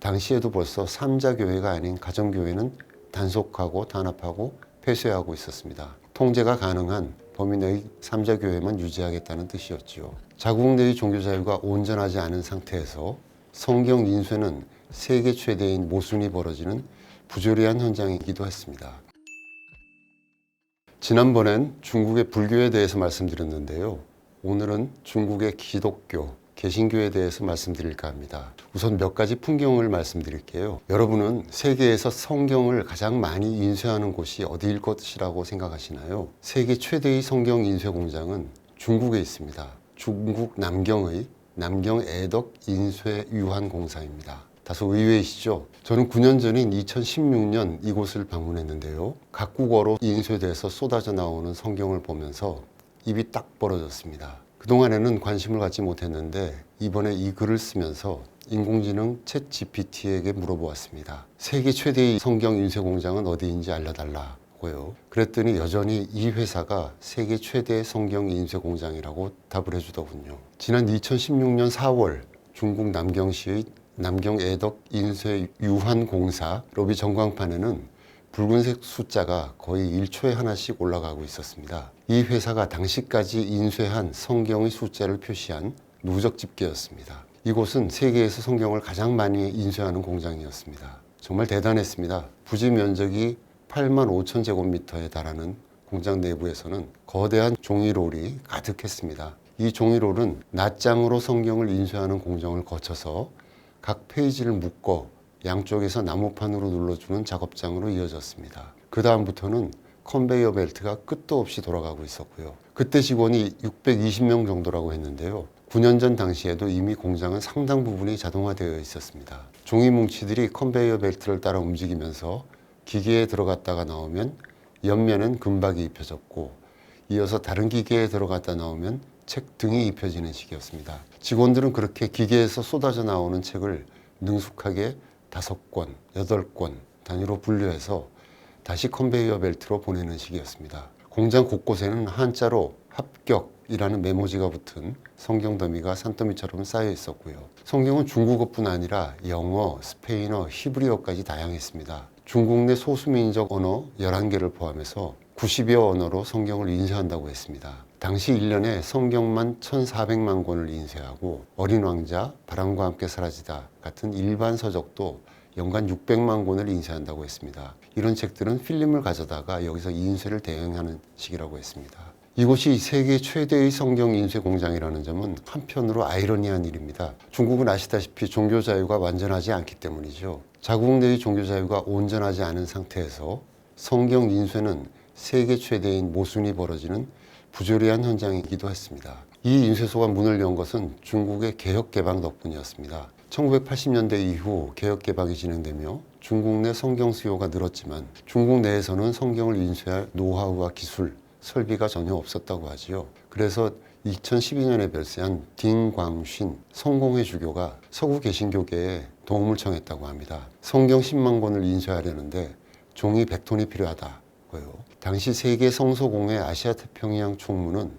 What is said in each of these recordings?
당시에도 벌써 삼자교회가 아닌 가정교회는 단속하고 단합하고 폐쇄하고 있었습니다. 통제가 가능한 범위 내의 삼자교회만 유지하겠다는 뜻이었지요. 자국 내의 종교자유가 온전하지 않은 상태에서 성경 인쇄는 세계 최대인 모순이 벌어지는 부조리한 현장이기도 했습니다. 지난번엔 중국의 불교에 대해서 말씀드렸는데요. 오늘은 중국의 기독교, 개신교에 대해서 말씀드릴까 합니다. 우선 몇 가지 풍경을 말씀드릴게요. 여러분은 세계에서 성경을 가장 많이 인쇄하는 곳이 어디일 것이라고 생각하시나요? 세계 최대의 성경 인쇄 공장은 중국에 있습니다. 중국 남경의 남경 애덕 인쇄 유한 공사입니다. 다소 의외이시죠? 저는 9년 전인 2016년 이곳을 방문했는데요. 각국어로 인쇄돼서 쏟아져 나오는 성경을 보면서 입이 딱 벌어졌습니다. 그동안에는 관심을 갖지 못했는데 이번에 이 글을 쓰면서 인공지능 챗 GPT에게 물어보았습니다. 세계 최대의 성경 인쇄 공장은 어디인지 알려달라고요. 그랬더니 여전히 이 회사가 세계 최대 성경 인쇄 공장이라고 답을 해주더군요. 지난 2016년 4월 중국 남경시의 남경 애덕 인쇄 유한 공사 로비 전광판에는 붉은색 숫자가 거의 1초에 하나씩 올라가고 있었습니다. 이 회사가 당시까지 인쇄한 성경의 숫자를 표시한 누적 집계였습니다. 이곳은 세계에서 성경을 가장 많이 인쇄하는 공장이었습니다. 정말 대단했습니다. 부지 면적이 8만 5천 제곱미터에 달하는 공장 내부에서는 거대한 종이롤이 가득했습니다. 이 종이롤은 낱장으로 성경을 인쇄하는 공정을 거쳐서 각 페이지를 묶어 양쪽에서 나무판으로 눌러주는 작업장으로 이어졌습니다. 그 다음부터는 컨베이어 벨트가 끝도 없이 돌아가고 있었고요. 그때 직원이 620명 정도라고 했는데요. 9년 전 당시에도 이미 공장은 상당 부분이 자동화되어 있었습니다. 종이 뭉치들이 컨베이어 벨트를 따라 움직이면서 기계에 들어갔다가 나오면 옆면엔 금박이 입혀졌고 이어서 다른 기계에 들어갔다 나오면 책 등이 입혀지는 식이었습니다. 직원들은 그렇게 기계에서 쏟아져 나오는 책을 능숙하게 5권, 8권 단위로 분류해서 다시 컨베이어 벨트로 보내는 식이었습니다. 공장 곳곳에는 한자로 합격이라는 메모지가 붙은 성경 더미가 산더미처럼 쌓여 있었고요. 성경은 중국어뿐 아니라 영어, 스페인어, 히브리어까지 다양했습니다. 중국 내 소수민족 언어 11개를 포함해서 90여 언어로 성경을 인쇄한다고 했습니다. 당시 1년에 성경만 1,400만 권을 인쇄하고 어린 왕자, 바람과 함께 사라지다 같은 일반 서적도 연간 600만 권을 인쇄한다고 했습니다. 이런 책들은 필름을 가져다가 여기서 인쇄를 대행하는 식이라고 했습니다. 이곳이 세계 최대의 성경 인쇄 공장이라는 점은 한편으로 아이러니한 일입니다. 중국은 아시다시피 종교 자유가 완전하지 않기 때문이죠. 자국 내의 종교 자유가 온전하지 않은 상태에서 성경 인쇄는 세계 최대인 모순이 벌어지는 부조리한 현장이기도 했습니다. 이 인쇄소가 문을 연 것은 중국의 개혁 개방 덕분이었습니다. 1980년대 이후 개혁 개방이 진행되며 중국 내 성경 수요가 늘었지만 중국 내에서는 성경을 인쇄할 노하우와 기술, 설비가 전혀 없었다고 하지요. 그래서 2012년에 별세한 딩광신 성공회 주교가 서구 개신교계에 도움을 청했다고 합니다. 성경 10만 권을 인쇄하려는데 종이 100톤이 필요하다고요. 당시 세계 성서공회 아시아 태평양 총무는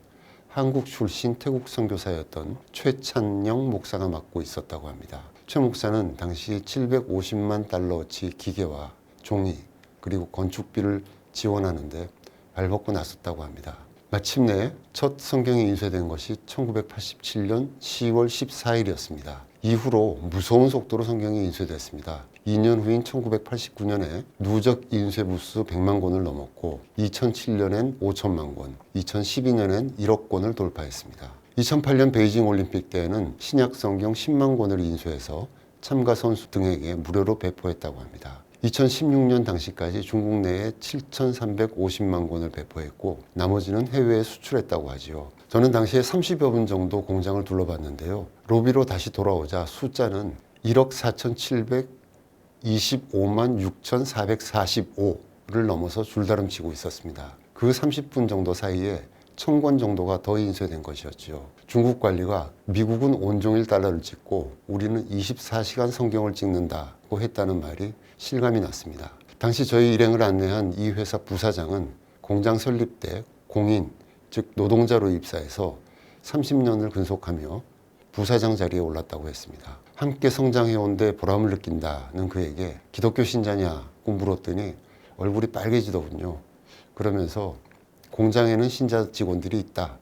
한국 출신 태국 선교사였던 최찬영 목사가 맡고 있었다고 합니다. 최 목사는 당시 750만 달러어치 기계와 종이 그리고 건축비를 지원하는데 발벗고 나섰다고 합니다. 마침내 첫 성경이 인쇄된 것이 1987년 10월 14일이었습니다. 이후로 무서운 속도로 성경이 인쇄됐습니다. 2년 후인 1989년에 누적 인쇄 부수 100만 권을 넘었고 2007년엔 5천만 권, 2012년엔 1억 권을 돌파했습니다. 2008년 베이징 올림픽 때에는 신약 성경 10만 권을 인쇄해서 참가 선수 등에게 무료로 배포했다고 합니다. 2016년 당시까지 중국 내에 7,350만 권을 배포했고 나머지는 해외에 수출했다고 하지요. 저는 당시에 30여 분 정도 공장을 둘러봤는데요. 로비로 다시 돌아오자 숫자는 1억 4,725만 6,445를 넘어서 줄다름치고 있었습니다. 그 30분 정도 사이에 1,000권 정도가 더 인쇄된 것이었죠. 중국 관리가 미국은 온종일 달러를 찍고 우리는 24시간 성경을 찍는다고 했다는 말이 실감이 났습니다. 당시 저희 일행을 안내한 이 회사 부사장은 공장 설립 때 공인, 즉 노동자로 입사해서 30년을 근속하며 부사장 자리에 올랐다고 했습니다. 함께 성장해온 데 보람을 느낀다는 그에게 기독교 신자냐고 물었더니 얼굴이 빨개지더군요. 그러면서 공장에는 신자 직원들이 있다.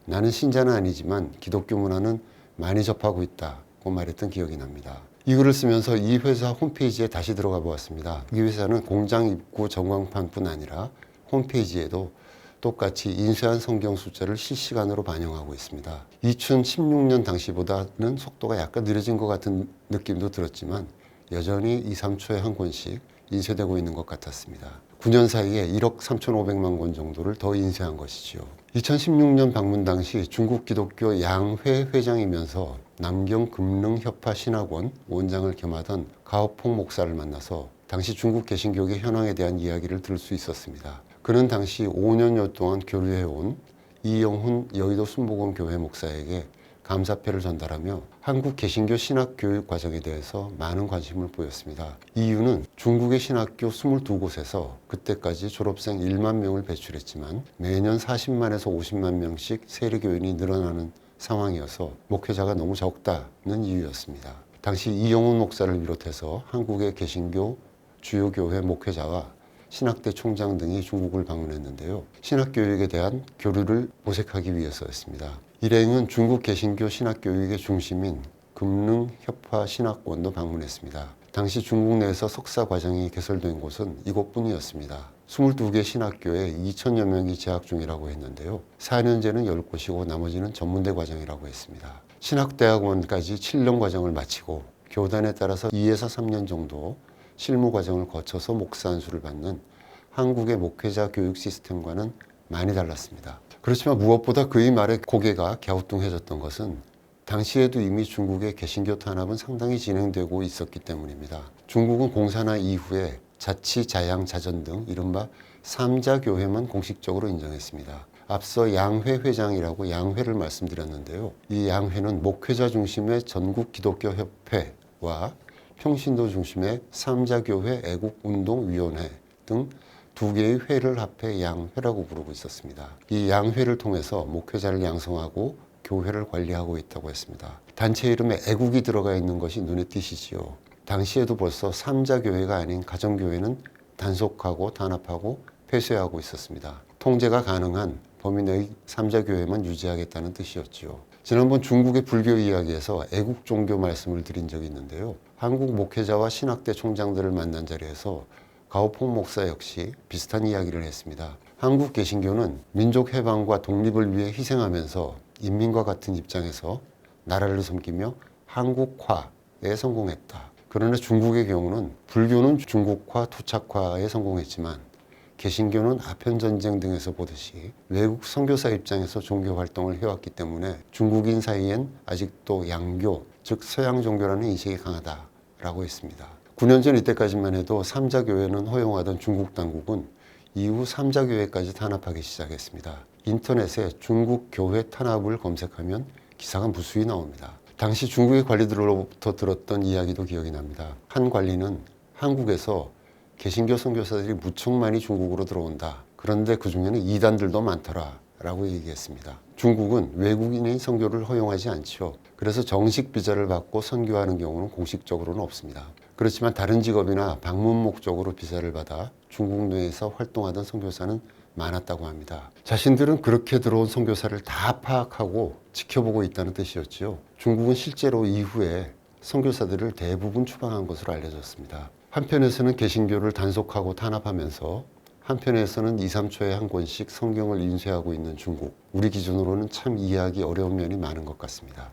나는 신자는 아니지만 기독교 문화는 많이 접하고 있다고 말했던 기억이 납니다. 이 글을 쓰면서 이 회사 홈페이지에 다시 들어가 보았습니다. 이 회사는 공장 입구 전광판뿐 아니라 홈페이지에도 똑같이 인쇄한 성경 숫자를 실시간으로 반영하고 있습니다. 2016년 당시보다는 속도가 약간 느려진 것 같은 느낌도 들었지만 여전히 2, 3초에 한 권씩 인쇄되고 있는 것 같았습니다. 9년 사이에 1억 3,500만 권 정도를 더 인쇄한 것이지요. 2016년 방문 당시 중국 기독교 양회 회장이면서 남경 금능협화 신학원 원장을 겸하던 가오퐁 목사를 만나서 당시 중국 개신교계 현황에 대한 이야기를 들을 수 있었습니다. 그는 당시 5년여 동안 교류해온 이영훈 여의도 순복음교회 목사에게 감사패를 전달하며 한국 개신교 신학교육 과정에 대해서 많은 관심을 보였습니다. 이유는 중국의 신학교 22곳에서 그때까지 졸업생 1만 명을 배출했지만 매년 40만에서 50만 명씩 세례교인이 늘어나는 상황이어서 목회자가 너무 적다는 이유였습니다. 당시 이영훈 목사를 비롯해서 한국의 개신교 주요 교회 목회자와 신학대 총장 등이 중국을 방문했는데요. 신학교육에 대한 교류를 모색하기 위해서였습니다. 일행은 중국 개신교 신학교육의 중심인 금능협화 신학원도 방문했습니다. 당시 중국 내에서 석사 과정이 개설된 곳은 이곳뿐이었습니다. 22개 신학교에 2,000여 명이 재학 중이라고 했는데요. 4년제는 10곳이고 나머지는 전문대 과정이라고 했습니다. 신학대학원까지 7년 과정을 마치고 교단에 따라서 2에서 3년 정도 실무 과정을 거쳐서 목사 안수를 받는 한국의 목회자 교육 시스템과는 많이 달랐습니다. 그렇지만 무엇보다 그의 말에 고개가 갸우뚱해졌던 것은 당시에도 이미 중국의 개신교 탄압은 상당히 진행되고 있었기 때문입니다. 중국은 공산화 이후에 자치, 자양, 자전 등 이른바 3자 교회만 공식적으로 인정했습니다. 앞서 양회 회장이라고 양회를 말씀드렸는데요. 이 양회는 목회자 중심의 전국 기독교 협회와 평신도 중심의 3자교회 애국운동위원회 등 두 개의 회를 합해 양회라고 부르고 있었습니다. 이 양회를 통해서 목회자를 양성하고 교회를 관리하고 있다고 했습니다. 단체 이름에 애국이 들어가 있는 것이 눈에 띄시지요. 당시에도 벌써 3자교회가 아닌 가정교회는 단속하고 단합하고 폐쇄하고 있었습니다. 통제가 가능한 범위 내의 3자교회만 유지하겠다는 뜻이었지요. 지난번 중국의 불교 이야기에서 애국 종교 말씀을 드린 적이 있는데요. 한국 목회자와 신학대 총장들을 만난 자리에서 가오퐁 목사 역시 비슷한 이야기를 했습니다. 한국 개신교는 민족 해방과 독립을 위해 희생하면서 인민과 같은 입장에서 나라를 섬기며 한국화에 성공했다. 그러나 중국의 경우는 불교는 중국화, 토착화에 성공했지만 개신교는 아편전쟁 등에서 보듯이 외국 선교사 입장에서 종교 활동을 해왔기 때문에 중국인 사이엔 아직도 양교, 즉 서양 종교라는 인식이 강하다라고 했습니다. 9년 전 이때까지만 해도 3자교회는 허용하던 중국 당국은 이후 3자교회까지 탄압하기 시작했습니다. 인터넷에 중국 교회 탄압을 검색하면 기사가 무수히 나옵니다. 당시 중국의 관리들로부터 들었던 이야기도 기억이 납니다. 한 관리는 한국에서 개신교 선교사들이 무척 많이 중국으로 들어온다. 그런데 그 중에는 이단들도 많더라 라고 얘기했습니다. 중국은 외국인의 선교를 허용하지 않죠. 그래서 정식 비자를 받고 선교하는 경우는 공식적으로는 없습니다. 그렇지만 다른 직업이나 방문 목적으로 비자를 받아 중국 내에서 활동하던 선교사는 많았다고 합니다. 자신들은 그렇게 들어온 선교사를 다 파악하고 지켜보고 있다는 뜻이었지요. 중국은 실제로 이후에 선교사들을 대부분 추방한 것으로 알려졌습니다. 한편에서는 개신교를 단속하고 탄압하면서 한편에서는 2, 3초에 한 권씩 성경을 인쇄하고 있는 중국. 우리 기준으로는 참 이해하기 어려운 면이 많은 것 같습니다.